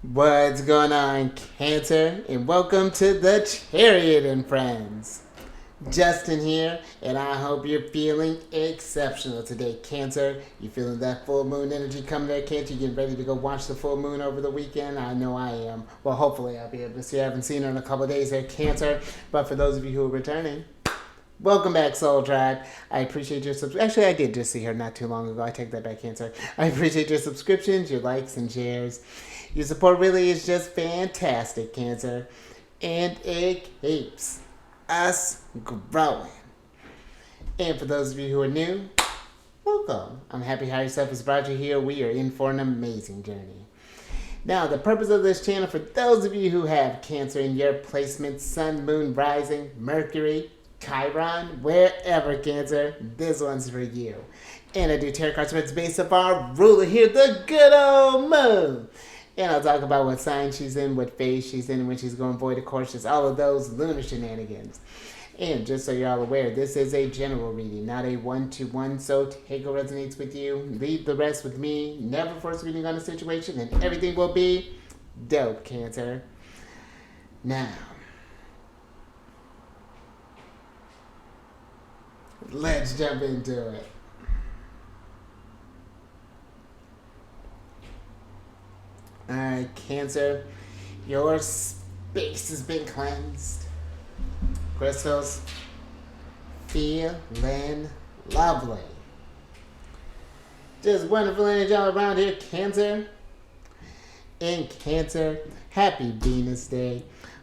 What's going on, Cancer? And welcome to the Chariot Friends. Justin here, and I hope you're feeling exceptional today, Cancer. You feeling that full moon energy coming there, Cancer? You getting ready to go watch the full moon over the weekend? I know I am. Well, hopefully I'll be able to see. I haven't seen her in a couple of days there, Cancer. But for those of you who are returning, welcome back, Soul Tribe. I appreciate your Actually, I did just see her not too long ago. I take that back, Cancer. I appreciate your subscriptions, your likes, and shares. Your support really is just fantastic, Cancer. And it keeps us growing. And for those of you who are new, welcome. I'm happy Higher Self has brought you here. We are in for an amazing journey. Now, the purpose of this channel, for those of you who have Cancer in your placement, Sun, Moon, Rising, Mercury, Chiron, wherever, Cancer, this one's for you. And I do tarot card spreads based off our ruler here, the good old moon. And I'll talk about what sign she's in, what phase she's in, when she's going void of course, just all of those lunar shenanigans. And just so you're all aware, this is a general reading, not a one-to-one, so take what resonates with you, leave the rest with me, never force reading on a situation, and everything will be dope, Cancer. Now, let's jump into it. Alright, Cancer, your space has been cleansed. Crystals, feeling lovely. Just wonderful energy all around here, Cancer. And Cancer, happy Venus Day.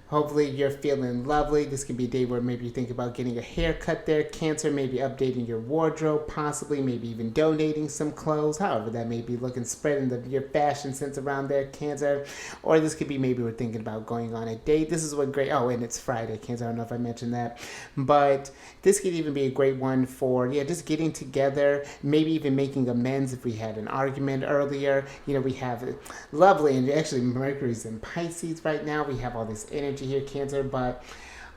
Hopefully you're feeling lovely. This could be a day where maybe you think about getting a haircut there, Cancer, maybe updating your wardrobe, possibly, maybe even donating some clothes, however that may be looking, spreading your fashion sense around there, Cancer. Or this could be maybe we're thinking about going on a date. This is what great, oh, and it's Friday, Cancer, I don't know if I mentioned that. But this could even be a great one for, just getting together, maybe even making amends if we had an argument earlier. We have lovely, and actually Mercury's in Pisces right now. We have all this energy here, Cancer, but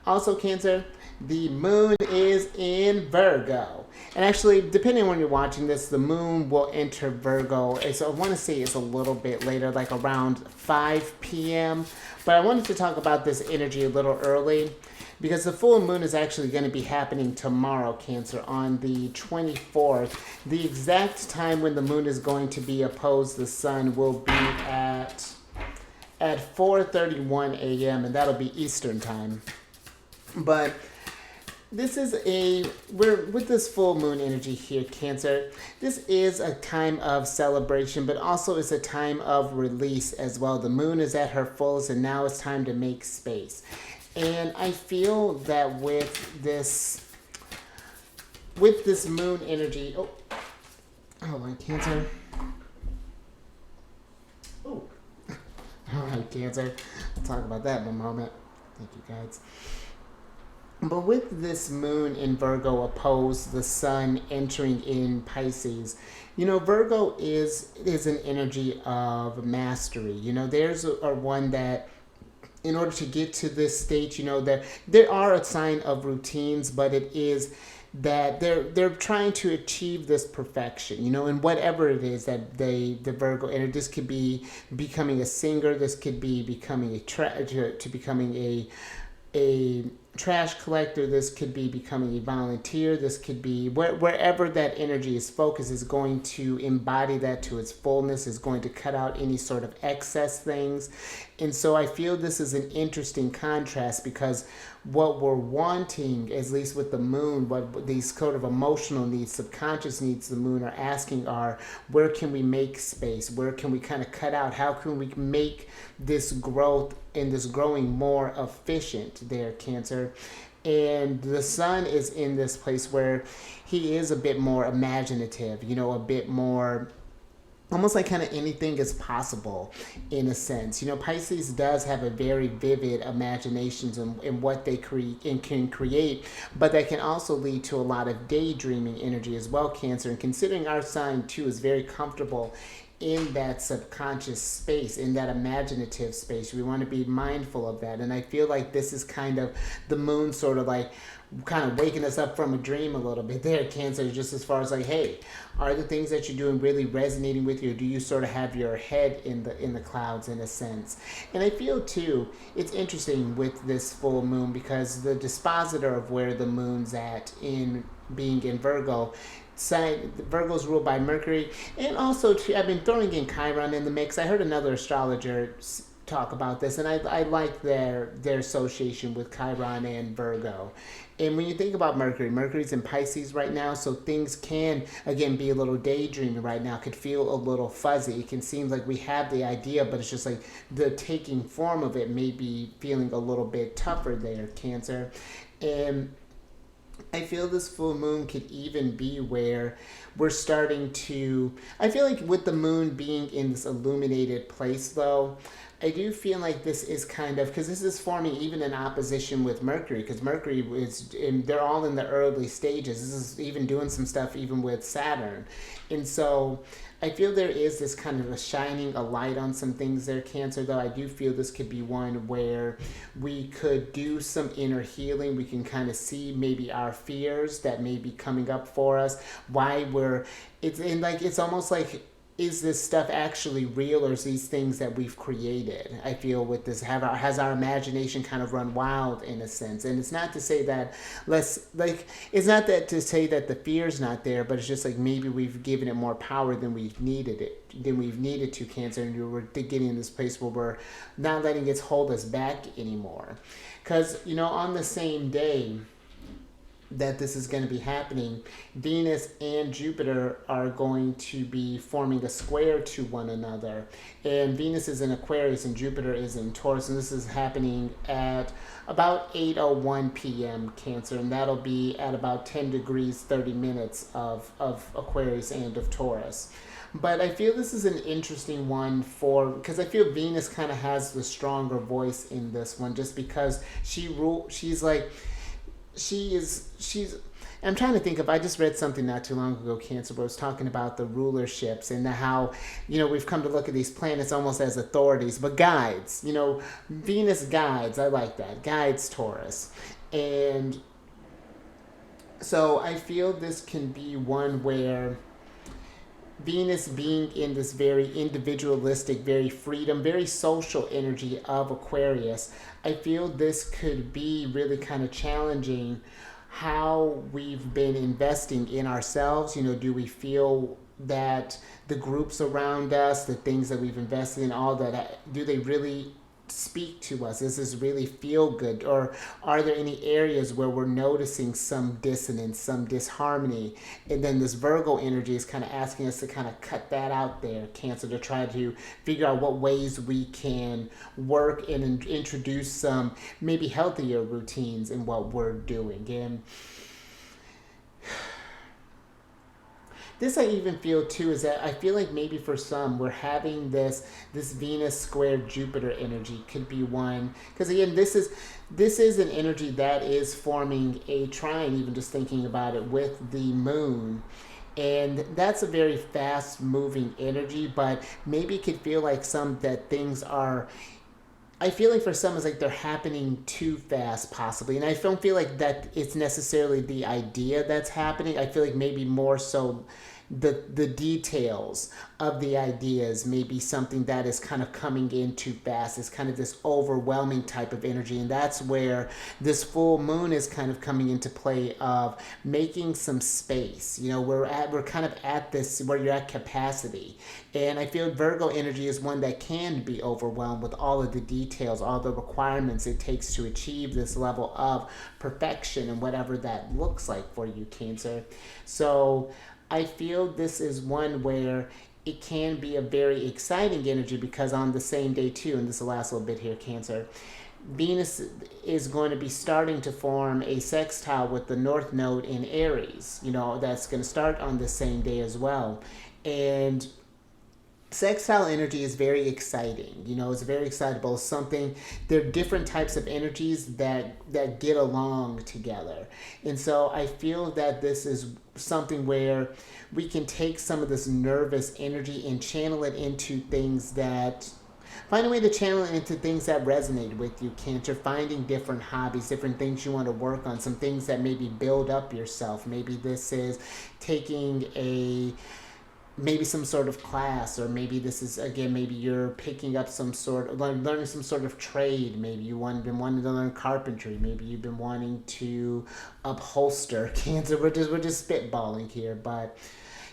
also, Cancer, the moon is in Virgo. And actually, depending on when you're watching this, the moon will enter Virgo. So I want to say it's a little bit later, like around 5 p.m. But I wanted to talk about this energy a little early because the full moon is actually going to be happening tomorrow, Cancer, on the 24th. The exact time when the moon is going to be opposed the sun will be at 4:31 a.m. and that'll be Eastern time. But this is we're with this full moon energy here, Cancer. This is a time of celebration, but also it's a time of release as well. The moon is at her fullest, and now it's time to make space. And I feel that with this moon energy, hold on, Cancer. All right, Cancer. I'll talk about that in a moment. Thank you, guys. But with this moon in Virgo opposed the sun entering in Pisces, Virgo is an energy of mastery. There's a one that in order to get to this state, that there are a sign of routines, but it is that they're trying to achieve this perfection, and whatever it is that the Virgo, and this could be becoming a singer, this could be becoming a trash collector, this could be becoming a volunteer, this could be wherever that energy is focused is going to embody that to its fullness, is going to cut out any sort of excess things. And so I feel this is an interesting contrast because what we're wanting, at least with the moon, what these sort of emotional needs, subconscious needs the moon are asking are, where can we make space? Where can we kind of cut out? How can we make this growth and this growing more efficient there, Cancer? And the sun is in this place where he is a bit more imaginative, a bit more almost like kind of anything is possible in a sense. Pisces does have a very vivid imaginations in what they create and can create, but that can also lead to a lot of daydreaming energy as well, Cancer. And considering our sign too is very comfortable in that subconscious space, in that imaginative space. We want to be mindful of that. And I feel like this is kind of the moon sort of like kind of waking us up from a dream a little bit there, Cancer, just as far as like, hey, are the things that you're doing really resonating with you, or do you sort of have your head in the clouds in a sense? And I feel too it's interesting with this full moon because the dispositor of where the moon's at in being in Virgo, Virgo's ruled by Mercury, and also I've been throwing in Chiron in the mix. I heard another astrologer talk about this, and I like their association with Chiron and Virgo. And when you think about Mercury, Mercury's in Pisces right now, so things can, again, be a little daydreaming right now, could feel a little fuzzy. It can seem like we have the idea, but it's just like the taking form of it may be feeling a little bit tougher there, Cancer. And I feel this full moon could even be where we're starting to. I feel like with the moon being in this illuminated place, though, I do feel like this is kind of, because this is forming even in opposition with Mercury, because Mercury is, they're all in the early stages. This is even doing some stuff even with Saturn. And so I feel there is this kind of a shining a light on some things there, Cancer, though I do feel this could be one where we could do some inner healing. We can kind of see maybe our fears that may be coming up for us, why we're, it's in like, it's almost like, is this stuff actually real, or is these things that we've created? I feel with this, has our imagination kind of run wild in a sense? And it's not to say that it's not that to say that the fear's not there, but it's just like maybe we've given it more power than we've needed to, Cancer, and we're getting in this place where we're not letting it hold us back anymore. Because, on the same day that this is going to be happening, Venus and Jupiter are going to be forming a square to one another. And Venus is in Aquarius and Jupiter is in Taurus. And this is happening at about 8:01 p.m. Cancer. And that'll be at about 10 degrees, 30 minutes of Aquarius and of Taurus. But I feel this is an interesting one because I feel Venus kind of has the stronger voice in this one, just because she's I'm trying to think of, I just read something not too long ago, Cancer, where it was talking about the rulerships and how, we've come to look at these planets almost as authorities, but guides, Venus guides, I like that, guides Taurus. And so I feel this can be one where Venus being in this very individualistic, very freedom, very social energy of Aquarius, I feel this could be really kind of challenging how we've been investing in ourselves. Do we feel that the groups around us, the things that we've invested in, all that, do they really speak to us? Does this really feel good? Or are there any areas where we're noticing some dissonance, some disharmony? And then this Virgo energy is kind of asking us to kind of cut that out there, Cancer, to try to figure out what ways we can work and introduce some maybe healthier routines in what we're doing. And this I even feel too is that I feel like maybe for some we're having this Venus squared Jupiter energy could be one, because again this is an energy that is forming a trine, even just thinking about it, with the moon. And that's a very fast moving energy, but maybe it could feel like that things are, I feel like for some it's like they're happening too fast possibly. And I don't feel like that it's necessarily the idea that's happening. I feel like maybe more so the details of the ideas may be something that is kind of coming in too fast. It's kind of this overwhelming type of energy, and that's where this full moon is kind of coming into play of making some space. We're kind of at this where you're at capacity, and I feel Virgo energy is one that can be overwhelmed with all of the details, all the requirements it takes to achieve this level of perfection and whatever that looks like for you, Cancer. So I feel this is one where it can be a very exciting energy, because on the same day too, and this will last a little bit here, Cancer, Venus is going to be starting to form a sextile with the North Node in Aries. That's going to start on the same day as well. And sextile energy is very exciting. It's very excitable. Something, there are different types of energies that get along together. And so I feel that this is something where we can take some of this nervous energy and channel it into things that find a way to channel it into things that resonate with you, Cancer. Finding different hobbies, different things you want to work on, some things that maybe build up yourself. Maybe this is taking maybe some sort of class, or maybe this is, again, maybe you're picking up some sort of learning some sort of trade. Maybe been wanting to learn carpentry. Maybe you've been wanting to upholster. Cancer, we're just spitballing here, but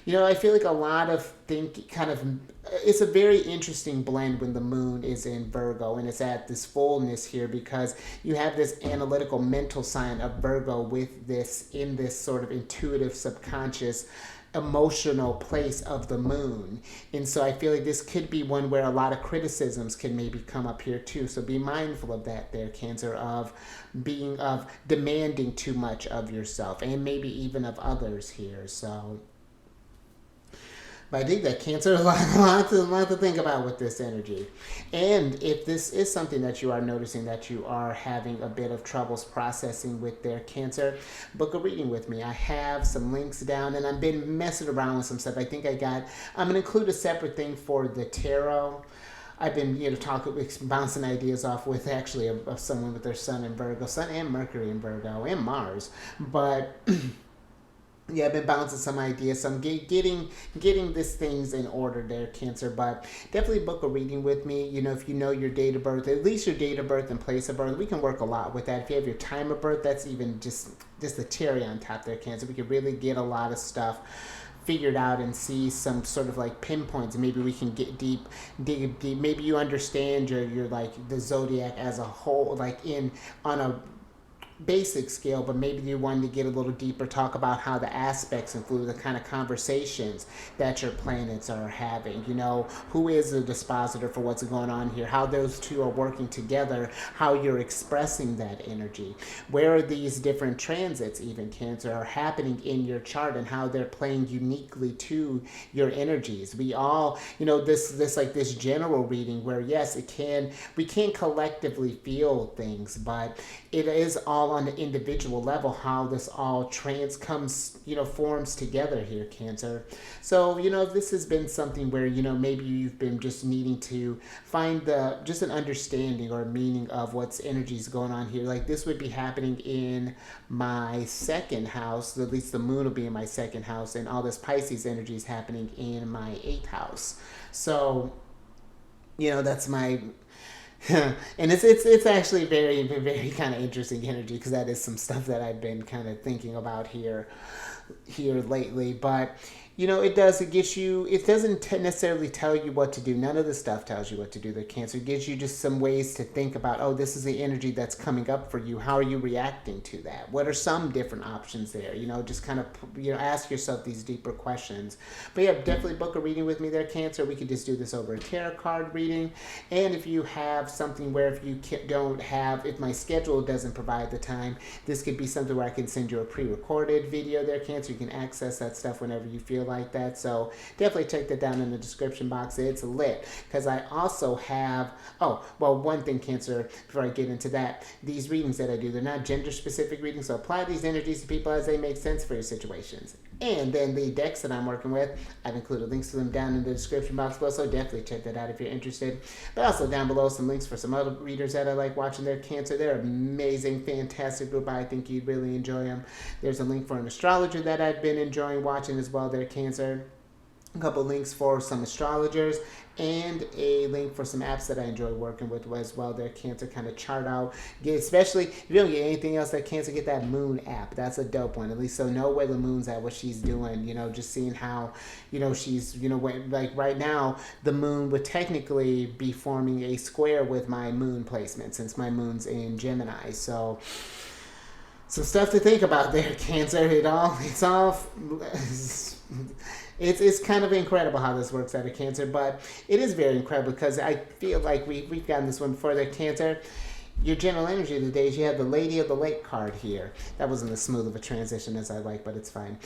I feel like a lot of it's a very interesting blend when the moon is in Virgo and it's at this fullness here, because you have this analytical mental sign of Virgo with this, in this sort of intuitive, subconscious, emotional place of the moon. And so I feel like this could be one where a lot of criticisms can maybe come up here too. So be mindful of that there, Cancer, of demanding too much of yourself and maybe even of others here. So but I think that, Cancer, a lot to think about with this energy. And if this is something that you are noticing that you are having a bit of troubles processing with their, Cancer, book a reading with me. I have some links down, and I've been messing around with some stuff. I'm going to include a separate thing for the tarot. I've been, bouncing ideas off with, actually, of someone with their sun in Virgo, sun and Mercury in Virgo, and Mars. But yeah, I've been bouncing some ideas. So I'm getting these things in order there, Cancer. But definitely book a reading with me. If you know your date of birth, at least your date of birth and place of birth, we can work a lot with that. If you have your time of birth, that's even just the cherry on top there, Cancer. We could really get a lot of stuff figured out and see some sort of like pinpoints. Maybe we can dig deep. Maybe you understand your like the zodiac as a whole, like on a basic scale, but maybe you wanted to get a little deeper, talk about how the aspects influence the kind of conversations that your planets are having. Who is the dispositor for what's going on here, how those two are working together, how you're expressing that energy, where are these different transits, even, Cancer, are happening in your chart, and how they're playing uniquely to your energies. We all, this general reading where, yes, we can collectively feel things, but it is all on the individual level how this all forms together here, Cancer. So, if this has been something where, maybe you've been just needing to find just an understanding or meaning of what's energies going on here, like this would be happening in my second house. At least the moon will be in my second house, and all this Pisces energy is happening in my 8th house. So, that's my and it's actually very, very kind of interesting energy, because that is some stuff that I've been kind of thinking about here lately. But it doesn't necessarily tell you what to do. None of the stuff tells you what to do, the Cancer. It gives you just some ways to think about, this is the energy that's coming up for you. How are you reacting to that? What are some different options there? Just kind of, ask yourself these deeper questions. But yeah, definitely book a reading with me there, Cancer. We could just do this over a tarot card reading. And if you have something where if my schedule doesn't provide the time, this could be something where I can send you a pre-recorded video there, Cancer. You can access that stuff whenever you feel like that. So definitely check that down in the description box. It's lit, because I also have one thing, Cancer, before I get into that, these readings that I do, they're not gender specific readings, so apply these energies to people as they make sense for your situations. And then the decks that I'm working with, I've included links to them down in the description box below, so definitely check that out if you're interested. But also down below some links for some other readers that I like watching their, Cancer. They're amazing, fantastic group. I think you'd really enjoy them. There's a link for an astrologer that I've been enjoying watching as well there, Cancer. A couple links for some astrologers, and a link for some apps that I enjoy working with as well there, Cancer. Kind of chart out, especially if you don't get anything else that, Cancer, get that moon app. That's a dope one, at least, so know where the moon's at, what she's doing, just seeing how, she's, like right now the moon would technically be forming a square with my moon placement, since my moon's in Gemini. So some stuff to think about there, Cancer. It's kind of incredible how this works out of Cancer, but it is very incredible, because I feel like we've gotten this one before there, Cancer. Your general energy of the day is you have the Lady of the Lake card here. That wasn't as smooth of a transition as I like, but it's fine.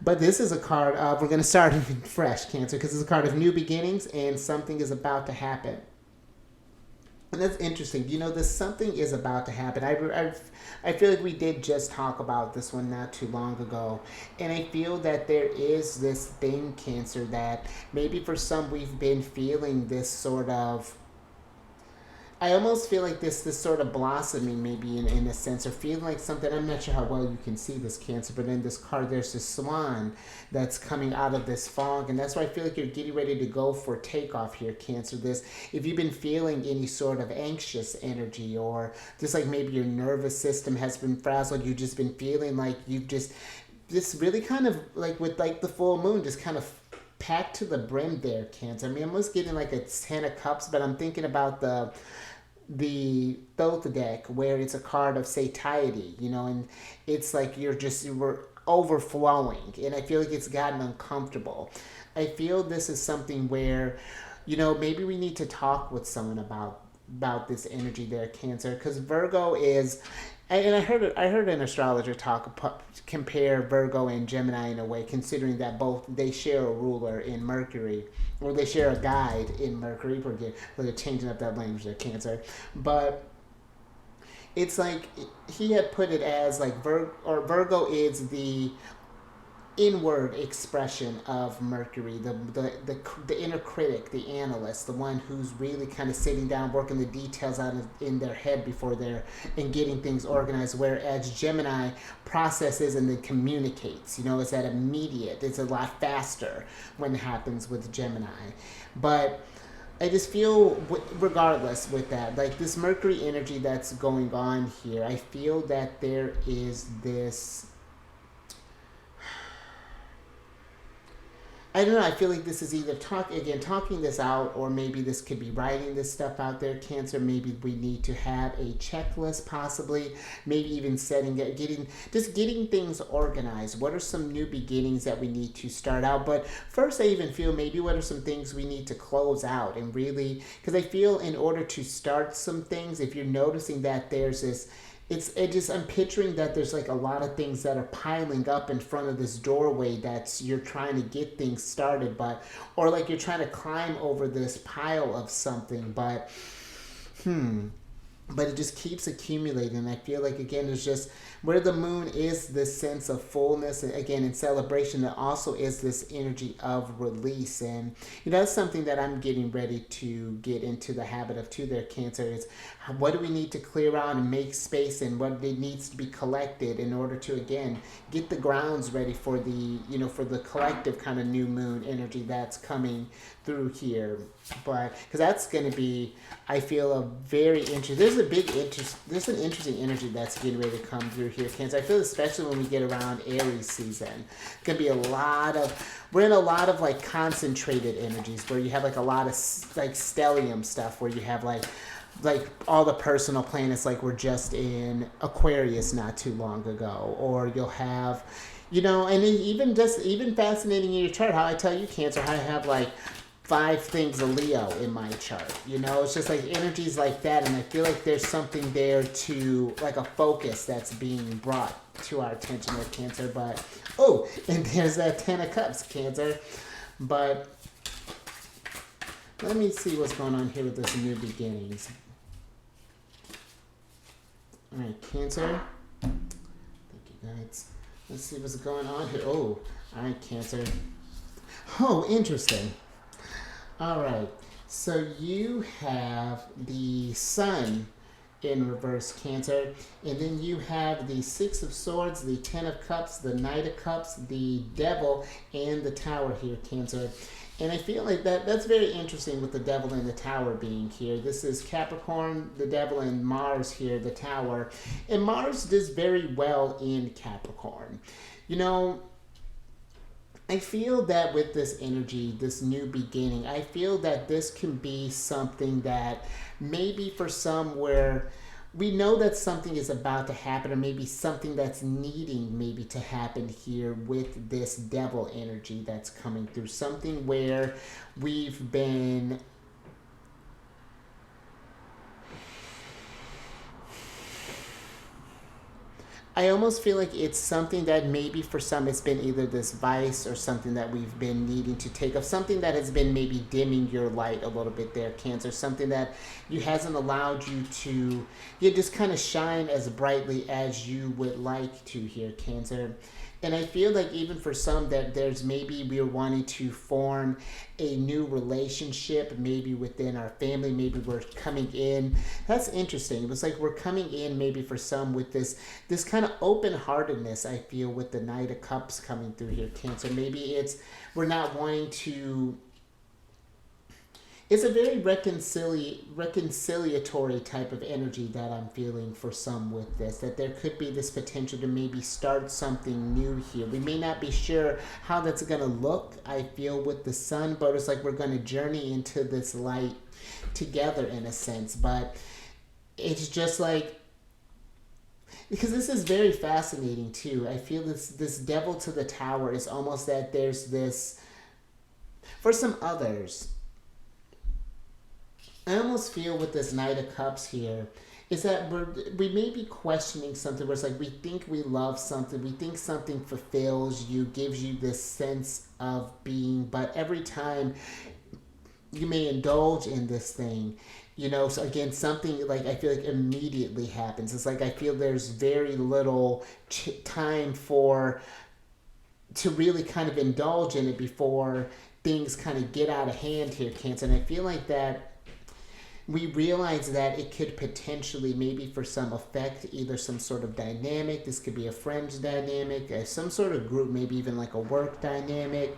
But this is a card of, we're going to start fresh, Cancer, because it's a card of new beginnings and something is about to happen. And that's interesting. You know, this something is about to happen. I feel like we did just talk about this one not too long ago. And I feel that there is this thing, Cancer, that maybe for some we've been feeling this sort of, I almost feel like this sort of blossoming, maybe in a sense, or feeling like something. I'm not sure how well you can see this, Cancer, but in this card, there's this swan that's coming out of this fog, and that's why I feel like you're getting ready to go for takeoff here, Cancer. This, if you've been feeling any sort of anxious energy, or just like maybe your nervous system has been frazzled, you've just been feeling like you've just really kind of like with like the full moon, just kind of packed to the brim there, Cancer. I mean, I'm almost getting like a 10 of cups, but I'm thinking about the Zodiac, where it's a card of satiety, you know, and it's like we're overflowing, and I feel like it's gotten uncomfortable. I feel this is something where, you know, maybe we need to talk with someone about this energy there, Cancer, because Virgo is, and I heard an astrologer compare Virgo and Gemini in a way, considering that both they share a ruler in Mercury, or they share a guide in Mercury. We're changing up that language there, Cancer, but it's like he had put it as like Virgo is the inward expression of Mercury, the inner critic, the analyst, the one who's really kind of sitting down, working the details out in their head before and getting things organized. Whereas Gemini processes and then communicates. You know, it's that immediate. It's a lot faster when it happens with Gemini, but I just feel, regardless with that, like this Mercury energy that's going on here, I feel that there is this, I don't know. I feel like this is either talking this out, or maybe this could be writing this stuff out there, Cancer. Maybe we need to have a checklist, possibly. Maybe even getting things organized. What are some new beginnings that we need to start out? But first, I even feel maybe what are some things we need to close out, and really, because I feel in order to start some things, if you're noticing that there's this, I'm picturing that there's like a lot of things that are piling up in front of this doorway that's you're trying to get things started, or like you're trying to climb over this pile of something, but it just keeps accumulating. I feel like, again, there's just where the moon is this sense of fullness, and again in celebration, there also is this energy of release. And you know, that's something that I'm getting ready to get into the habit of too there, Cancer. Is what do we need to clear out and make space, and what needs to be collected in order to, again, get the grounds ready for the collective kind of new moon energy that's coming through here. But because that's going to be, I feel, a very interesting, there's an interesting energy that's getting ready to come through here, Cancer. I feel especially when we get around Aries season, it's going to be we're in a lot of like concentrated energies, where you have like a lot of like stellium stuff, where you have like all the personal planets, like we're just in Aquarius not too long ago, or you'll have, you know, and even fascinating in your chart, how I tell you, Cancer, how I have like 5 things of Leo in my chart. You know, it's just like energies like that, and I feel like there's something there to, like a focus that's being brought to our attention with Cancer. But and there's that 10 of Cups, Cancer. But let me see what's going on here with this new beginnings. All right, Cancer. Thank you, guys. Let's see what's going on here. All right, Cancer. Interesting. All right, so you have the Sun in reverse, Cancer, and then you have the 6 of Swords, the 10 of Cups, the Knight of Cups, the Devil, and the Tower here, Cancer. And I feel like that's very interesting with the Devil and the Tower being here. This is Capricorn, the Devil, and Mars here, the Tower. And Mars does very well in Capricorn. You know, I feel that with this energy, this new beginning, I feel that this can be something that maybe for some, where we know that something is about to happen, or maybe something that's needing maybe to happen here with this Devil energy that's coming through. Something where we've been I almost feel like it's something that maybe for some it's been either this vice or something that we've been needing to take of, something that has been maybe dimming your light a little bit there, Cancer, something that you hasn't allowed you to just kind of shine as brightly as you would like to here, Cancer. And I feel like even for some that there's maybe we're wanting to form a new relationship, maybe within our family, maybe we're coming in. That's interesting. It was like we're coming in maybe for some with this kind of open heartedness, I feel, with the Knight of Cups coming through here, Cancer. Maybe it's we're not wanting to, it's a very reconciliatory type of energy that I'm feeling for some with this, that there could be this potential to maybe start something new here. We may not be sure how that's going to look, I feel, with the sun, but it's like we're going to journey into this light together in a sense. But it's just like, because this is very fascinating too. I feel this devil to the tower is almost that there's this, for some others, I almost feel with this Knight of Cups here is that we may be questioning something where it's like we think we love something, we think something fulfills you, gives you this sense of being, but every time you may indulge in this thing, so again, something like I feel like immediately happens. It's like I feel there's very little time to really kind of indulge in it before things kind of get out of hand here, Cancer. And I feel like that we realize that it could potentially, maybe for some, affect either some sort of dynamic. This could be a friend's dynamic, some sort of group, maybe even like a work dynamic,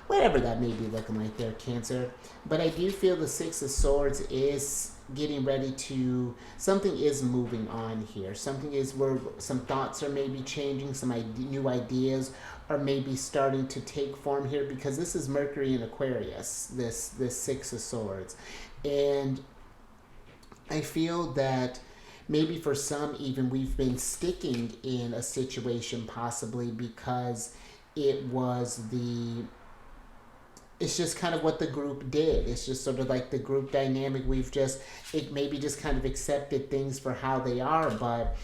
whatever that may be looking like there, Cancer. But I do feel the Six of Swords is getting ready to, something is moving on here. Something is where some thoughts are maybe changing, some new ideas are maybe starting to take form here, because this is Mercury in Aquarius, this Six of Swords. And I feel that maybe for some even we've been sticking in a situation possibly because it's just kind of what the group did. It's just sort of like the group dynamic. It maybe just kind of accepted things for how they are. But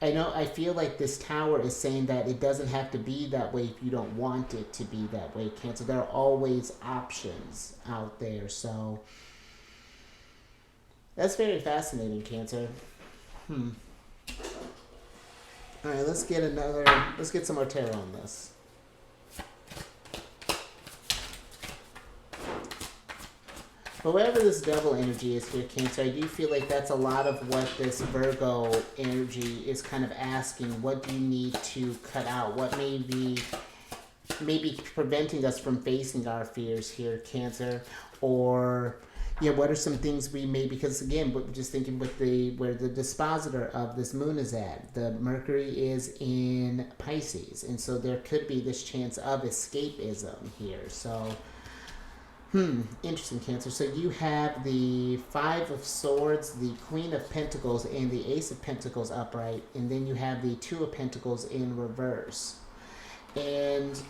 I feel like this tower is saying that it doesn't have to be that way if you don't want it to be that way, Cancer. There are always options out there. So that's very fascinating, Cancer. All right, let's get some more tarot on this. But whatever this devil energy is here, Cancer, I do feel like that's a lot of what this Virgo energy is kind of asking. What do you need to cut out? What may be maybe preventing us from facing our fears here, Cancer? Or what are some things we may, because again, we're just thinking with where the dispositor of this moon is at, the Mercury is in Pisces, and so there could be this chance of escapism here. So interesting, Cancer. So you have the Five of Swords, the Queen of Pentacles, and the Ace of Pentacles upright, and then you have the Two of Pentacles in reverse. And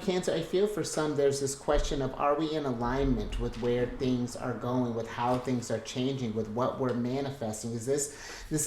Cancer, I feel for some there's this question of, are we in alignment with where things are going, with how things are changing, with what we're manifesting? Is this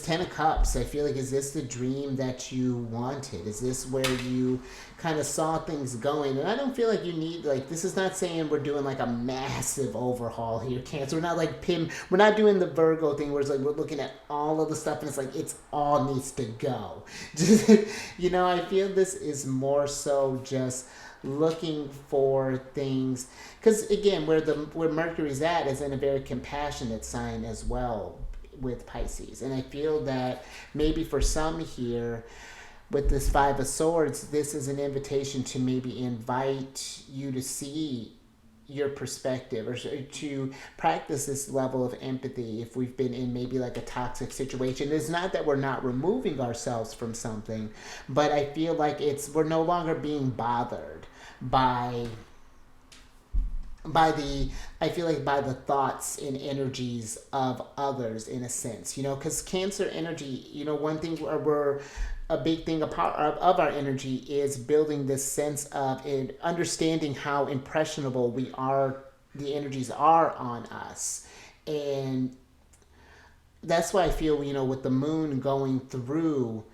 Ten of Cups, I feel like, is this the dream that you wanted? Is this where you kind of saw things going? And I don't feel like you need, like, this is not saying we're doing like a massive overhaul here, Cancer. We're not like we're not doing the Virgo thing where it's like we're looking at all of the stuff and it's like it's all needs to go. I feel this is more so just looking for things, because again, where Mercury's at is in a very compassionate sign as well with Pisces. And I feel that maybe for some here with this Five of Swords, this is an invitation to maybe invite you to see your perspective, or to practice this level of empathy if we've been in maybe like a toxic situation. It's not that we're not removing ourselves from something, but I feel like we're no longer being bothered by the thoughts and energies of others, in a sense, because Cancer energy, one thing a big thing of our energy is building this sense of understanding how impressionable the energies are on us. And that's why I feel, with the moon going through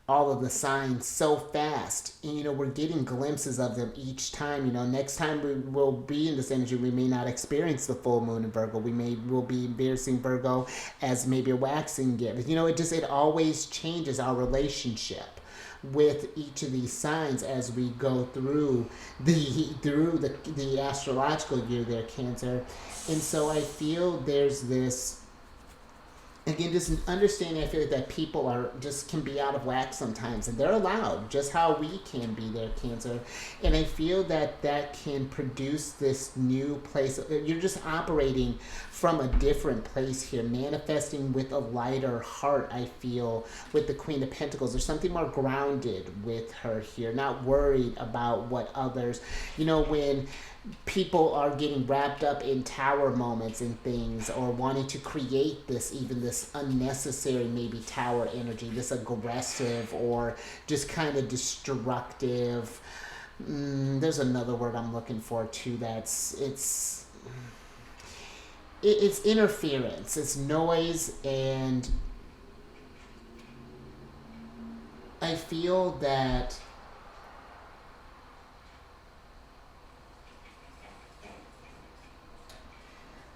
all of the signs so fast, and we're getting glimpses of them each time. Next time we will be in this energy, we may not experience the full moon in Virgo. Will be experiencing Virgo as maybe a waxing gift. It always changes our relationship with each of these signs as we go through the astrological year there, Cancer. And so I feel there's this, again, just an understanding. I feel like that people are just can be out of whack sometimes, and they're allowed, just how we can be there, Cancer. And I feel that that can produce this new place. You're just operating from a different place here, manifesting with a lighter heart. I feel with the Queen of Pentacles, there's something more grounded with her here, not worried about what others, when people are getting wrapped up in tower moments and things, or wanting to create this unnecessary maybe tower energy, this aggressive or just kind of destructive. There's another word I'm looking for too. It's interference, it's noise, and I feel that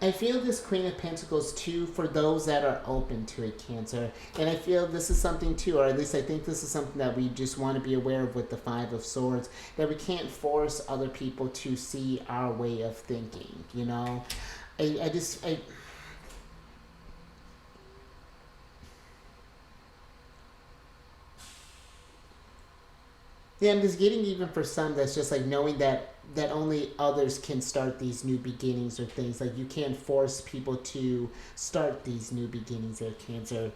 this Queen of Pentacles too, for those that are open to it, Cancer. And I feel this is something too, or at least I think this is something that we just want to be aware of with the Five of Swords, that we can't force other people to see our way of thinking, I yeah, I'm just getting, even for some, that's just like knowing that only others can start these new beginnings or things. Like, you can't force people to start these new beginnings there, Cancer.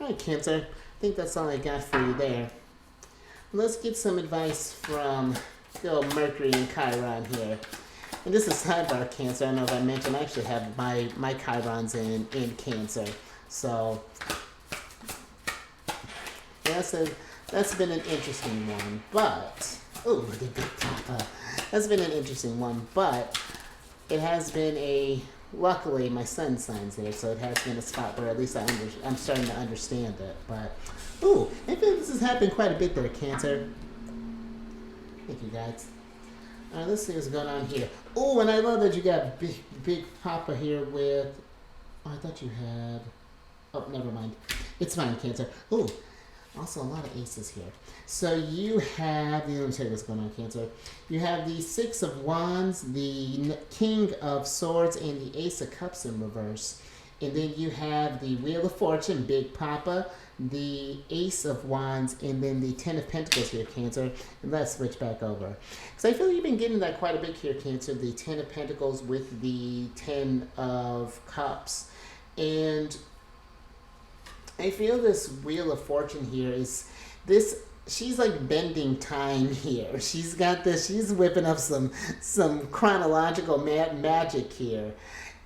All right, Cancer. I think that's all I got for you there. Let's get some advice from the old Mercury and Chiron here. And this is sidebar, Cancer. I don't know if I mentioned, I actually have my Chirons in Cancer. So that's been an interesting one. But, the big papa. That's been an interesting one. But it has been luckily my sun sign's there, so it has been a spot where at least I'm starting to understand it. But, I feel this has happened quite a bit there, Cancer. Thank you, guys. All right, let's see what's going on here. And I love that you got big papa here with... I thought you had... never mind. It's fine, Cancer. Also a lot of aces here. So you have... Let me tell you what's going on, Cancer. You have the Six of Wands, the King of Swords, and the Ace of Cups in reverse. And then you have the Wheel of Fortune, Big Papa, the Ace of Wands, and then the Ten of Pentacles here, Cancer. And let's switch back over. Because I feel you've been getting that quite a bit here, Cancer. The Ten of Pentacles with the Ten of Cups. And I feel this Wheel of Fortune here is this... She's like bending time here. She's got this... She's whipping up some chronological magic here.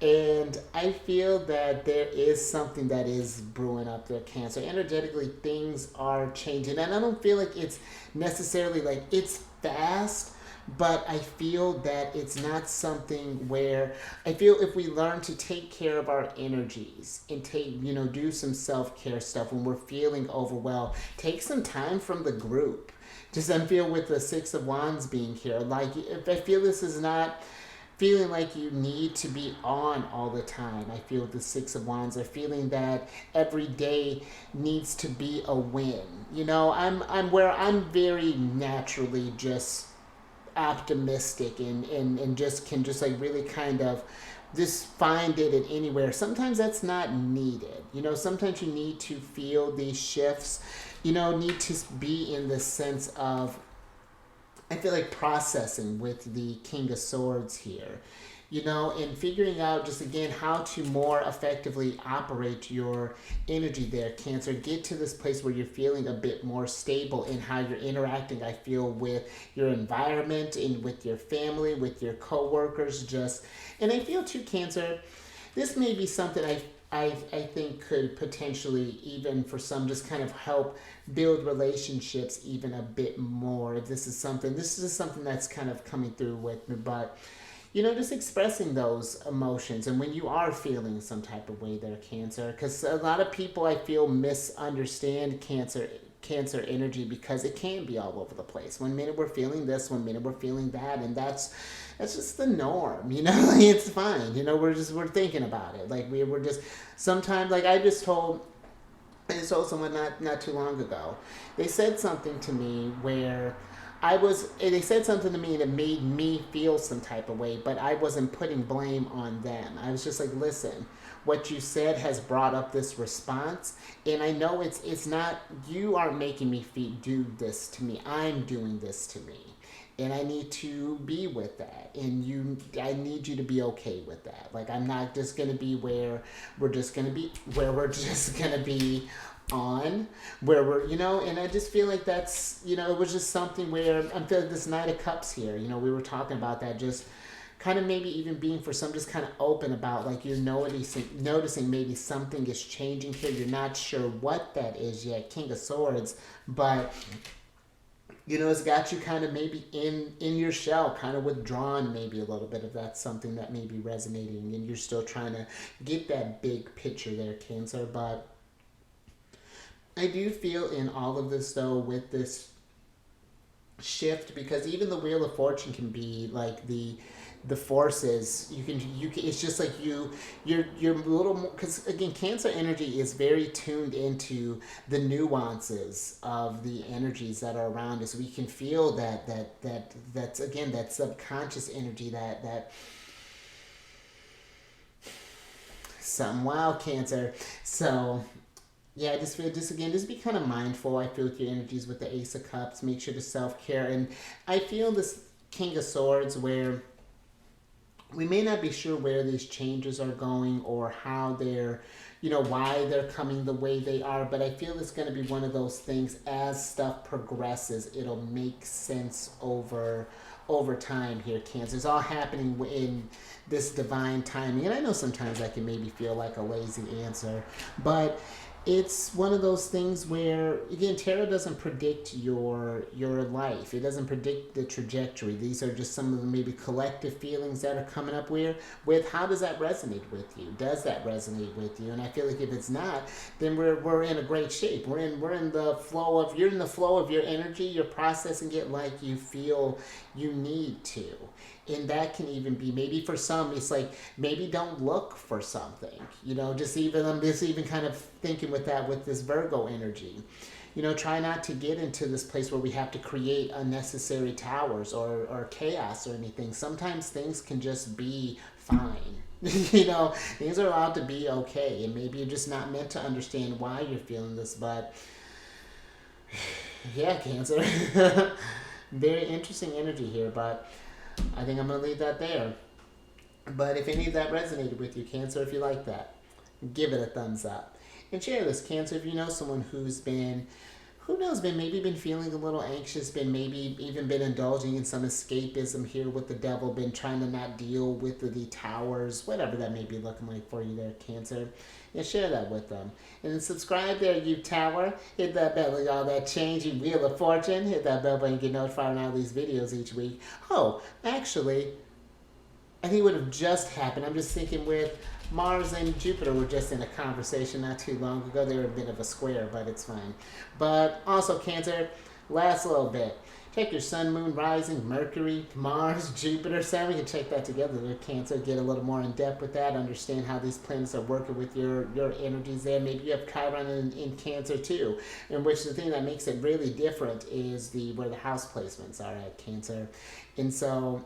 And I feel that there is something that is brewing up there, Cancer. Energetically, things are changing. And I don't feel like it's necessarily like it's fast, but I feel that it's not something where... I feel if we learn to take care of our energies and do some self-care stuff when we're feeling overwhelmed, take some time from the group. Just, I feel with the Six of Wands being here, like, if I feel this is not... feeling like you need to be on all the time. I feel the Six of Wands are feeling that every day needs to be a win. I'm very naturally just optimistic and just can just like really kind of just find it in anywhere. Sometimes that's not needed. Sometimes you need to feel these shifts, need to be in the sense of, I feel like, processing with the King of Swords here, and figuring out just, again, how to more effectively operate your energy there, Cancer. Get to this place where you're feeling a bit more stable in how you're interacting, I feel, with your environment and with your family, with your coworkers, and I feel too, Cancer, this may be something I think could potentially, even for some, just kind of help build relationships even a bit more. If this is something that's kind of coming through with me. But, just expressing those emotions. And when you are feeling some type of way there, Cancer, because a lot of people I feel misunderstand Cancer energy because it can be all over the place. One minute we're feeling this, one minute we're feeling that, and that's just the norm, it's fine. We're thinking about it. Like we're just sometimes, like I just told someone not too long ago. They said something to me where they said something to me and it made me feel some type of way, but I wasn't putting blame on them. I was just like, listen, what you said has brought up this response, and I know it's not, you aren't making me do this to me. I'm doing this to me. And I need to be with that, and I need you to be okay with that. Like, I'm not just gonna be where we're just gonna be on, where and I just feel like that's, it was just something where I'm feeling this Knight of Cups here. We were talking about that, just kind of maybe even being for some just kind of open about, like, you're noticing maybe something is changing here. You're not sure what that is yet, King of Swords, but it's got you kind of maybe in your shell, kind of withdrawn maybe a little bit, if that's something that may be resonating, and you're still trying to get that big picture there, Cancer. But I do feel in all of this, though, with this shift, because even the Wheel of Fortune can be like the forces you can it's just like you're a little more, because again, Cancer energy is very tuned into the nuances of the energies that are around us. We can feel that's again that subconscious energy, that something wild, Cancer. So yeah, I just feel, just be kind of mindful. I feel with your energies with the Ace of Cups. Make sure to self-care. And I feel this King of Swords where we may not be sure where these changes are going or how they're, why they're coming the way they are. But I feel it's going to be one of those things, as stuff progresses, it'll make sense over time here, Cancer. It's all happening in this divine timing. And I know sometimes I can maybe feel like a lazy answer, but it's one of those things where, again, tarot doesn't predict your life. It doesn't predict the trajectory. These are just some of the maybe collective feelings that are coming up with how does that resonate with you? Does that resonate with you? And I feel like if it's not, then we're in a great shape. You're in the flow of your energy. You're processing it like you feel you need to. And that can even be, maybe for some, it's like, maybe don't look for something, I'm just even kind of thinking with this Virgo energy, try not to get into this place where we have to create unnecessary towers or chaos or anything. Sometimes things can just be fine. Things are allowed to be okay, and maybe you're just not meant to understand why you're feeling this, but yeah, Cancer. Very interesting energy here, but I think I'm going to leave that there. But if any of that resonated with you, Cancer, if you like that, give it a thumbs up. And share this, Cancer, if you know someone who's been, maybe been feeling a little anxious, maybe even been indulging in some escapism here with the devil, been trying to not deal with the towers, whatever that may be looking like for you there, Cancer. Yeah, share that with them. And then subscribe there, you tower. Hit that bell with all that change, you Wheel of Fortune. Hit that bell button, get notified on all these videos each week. Oh, actually, I think it would have just happened. I'm just thinking with Mars and Jupiter were just in a conversation not too long ago. They were a bit of a square, but it's fine. But also, Cancer, last little bit. Check your Sun, Moon, Rising, Mercury, Mars, Jupiter. So we can check that together there, Cancer. Get a little more in depth with that. Understand how these planets are working with your energies there. Maybe you have Chiron in Cancer too. In which the thing that makes it really different is where the house placements are at, Cancer. And so,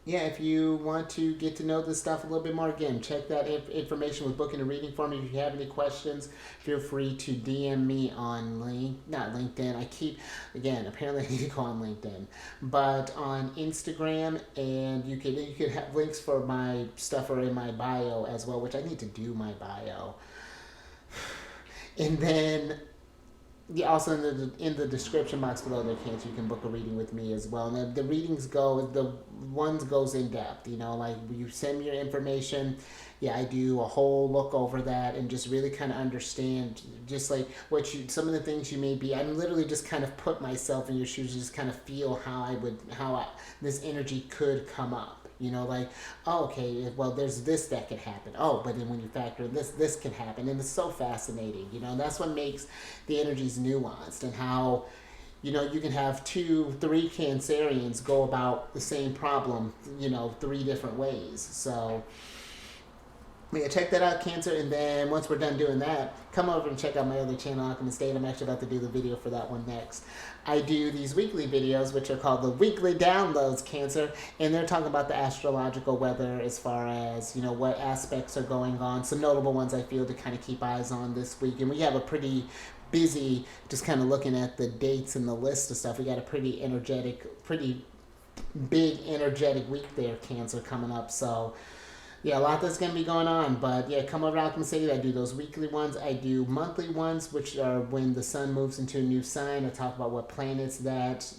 yeah, if you want to get to know this stuff a little bit more, again, check that information with booking a reading for me. If you have any questions, feel free to DM me on not LinkedIn. Apparently I need to go on LinkedIn, but on Instagram, and you could have links for my stuff are in my bio as well, which I need to do my bio. And then Yeah, also in the description box below there, Cancer, you can book a reading with me as well. And the readings the ones goes in depth. You know, like you send me your information. Yeah, I do a whole look over that and just really kind of understand just like some of the things you may be. I'm literally just kind of put myself in your shoes, just kind of feel this energy could come up. You know, like, oh, okay, well, there's this that could happen. Oh, but then when you factor in this can happen. And it's so fascinating, you know, and that's what makes the energies nuanced and how, you know, you can have 2, 3 Cancerians go about the same problem, you know, 3 different ways. So, yeah, check that out, Cancer, and then once we're done doing that, come over and check out my other channel, Alchemist Date. I'm actually about to do the video for that one next. I do these weekly videos, which are called the Weekly Downloads, Cancer, and they're talking about the astrological weather as far as, you know, what aspects are going on. Some notable ones I feel to kind of keep eyes on this week. And we have a pretty busy, just kind of looking at the dates and the list of stuff. We got a pretty big energetic week there, Cancer, coming up. So yeah, a lot that's going to be going on. But yeah, come over to Alchemist City. I do those weekly ones. I do monthly ones, which are when the sun moves into a new sign. I talk about what planets that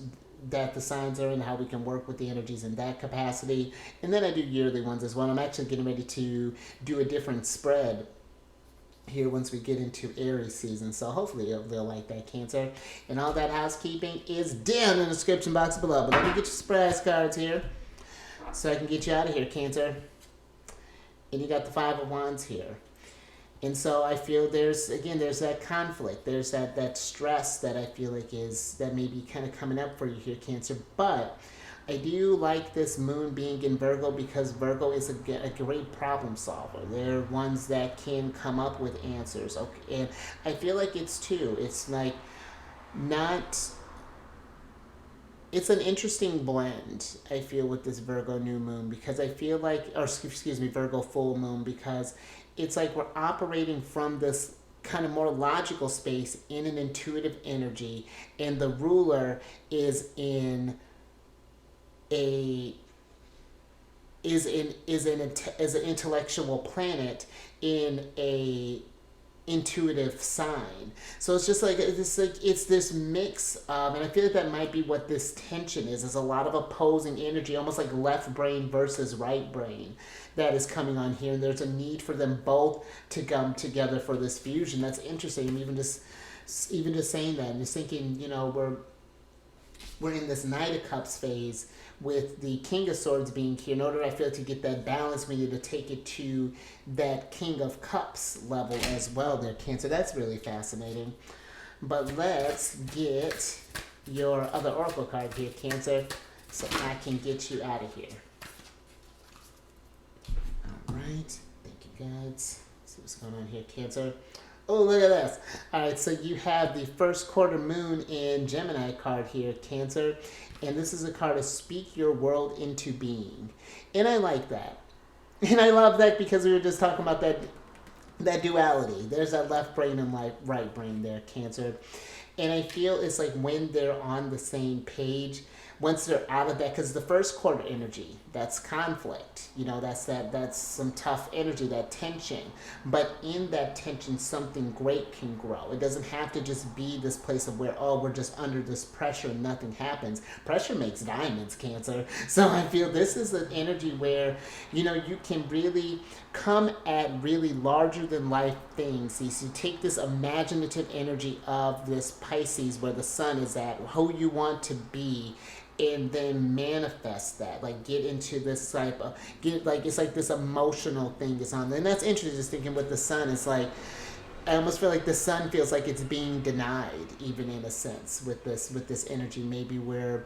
the signs are in, how we can work with the energies in that capacity. And then I do yearly ones as well. I'm actually getting ready to do a different spread here once we get into Aries season. So hopefully they'll like that, Cancer. And all that housekeeping is down in the description box below. But let me get your surprise cards here so I can get you out of here, Cancer. And you got the 5 of Wands here. And so I feel there's that conflict. There's that stress that I feel like that may be kind of coming up for you here, Cancer. But I do like this moon being in Virgo because Virgo is a great problem solver. They're ones that can come up with answers. Okay? And I feel like it's like not... It's an interesting blend, I feel, with this Virgo new moon because I feel like, or excuse me, Virgo full moon, because it's like we're operating from this kind of more logical space in an intuitive energy, and the ruler is an intellectual planet in a intuitive sign. So it's just like it's this mix of, and I feel like that might be what this tension is. There's a lot of opposing energy, almost like left brain versus right brain, that is coming on here, and there's a need for them both to come together for this fusion. That's interesting. I'm even just saying that and just thinking, you know, we're in this Knight of Cups phase with the King of Swords being here. In order, I feel, to get that balance, we need to take it to that King of Cups level as well there, Cancer. That's really fascinating. But let's get your other oracle card here, Cancer, so I can get you out of here. All right. Thank you, guys. Let's see what's going on here, Cancer. Oh, look at this. All right, so you have the first quarter moon in Gemini card here, Cancer. And this is a card of speak your world into being. And I like that. And I love that because we were just talking about that duality. There's that left brain and right brain there, Cancer. And I feel it's like when they're on the same page, once they're out of that, because the first quarter energy, that's conflict. You know, that's some tough energy, that tension. But in that tension, something great can grow. It doesn't have to just be this place of where, oh, we're just under this pressure and nothing happens. Pressure makes diamonds, Cancer. So I feel this is an energy where, you know, you can really come at really larger than life things. You take this imaginative energy of this Pisces where the sun is at, who you want to be, and then manifest that, like get into this type of, it's like this emotional thing is on. And that's interesting, just thinking with the sun, it's like, I almost feel like the sun feels like it's being denied, even in a sense, with this energy, maybe where,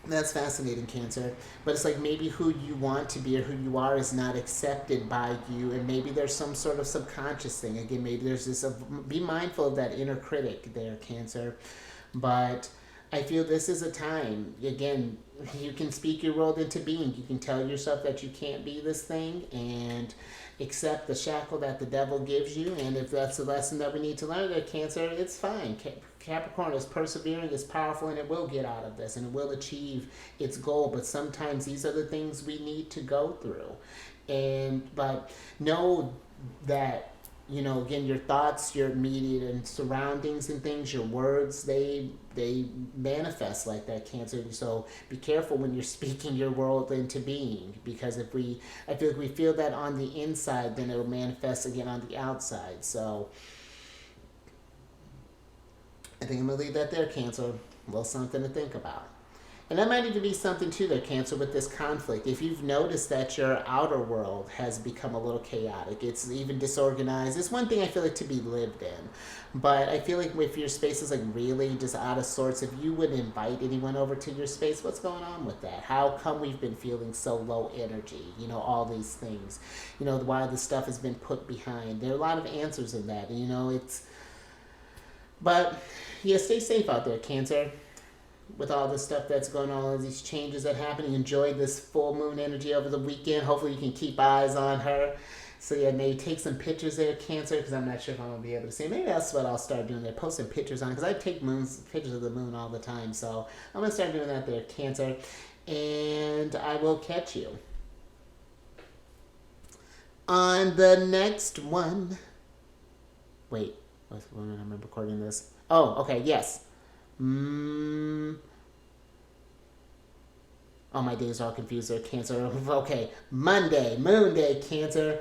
that's fascinating, Cancer. But it's like maybe who you want to be or who you are is not accepted by you, and maybe there's some sort of subconscious thing. Again, maybe there's this, be mindful of that inner critic there, Cancer. But I feel this is a time, again, you can speak your world into being. You can tell yourself that you can't be this thing and accept the shackle that the devil gives you. And if that's the lesson that we need to learn there, Cancer, it's fine. Capricorn is persevering, is powerful, and it will get out of this and it will achieve its goal. But sometimes these are the things we need to go through. But know that again, your thoughts, your immediate and surroundings and things, your words, they manifest like that, Cancer. So be careful when you're speaking your world into being, because I feel like we feel that on the inside, then it'll manifest again on the outside. So I think I'm gonna leave that there, Cancer. A little something to think about. And that might even be something too there, Cancer, with this conflict. If you've noticed that your outer world has become a little chaotic, it's even disorganized. It's one thing I feel like to be lived in. But I feel like if your space is like really just out of sorts, if you would invite anyone over to your space, what's going on with that? How come we've been feeling so low energy? All these things. Why the stuff has been put behind. There are a lot of answers in that. But yeah, stay safe out there, Cancer, with all the stuff that's going on, all these changes that happen. Enjoy this full moon energy over the weekend. Hopefully you can keep eyes on her. So yeah, maybe take some pictures there, Cancer, because I'm not sure if I'm going to be able to see. Maybe that's what I'll start doing there, posting pictures on, because I take pictures of the moon all the time. So I'm going to start doing that there, Cancer. And I will catch you on the next one. Wait, when am I recording this? Oh, okay, yes. Oh, my days are all confused there, Cancer. Okay, Monday, Moon Day, Cancer.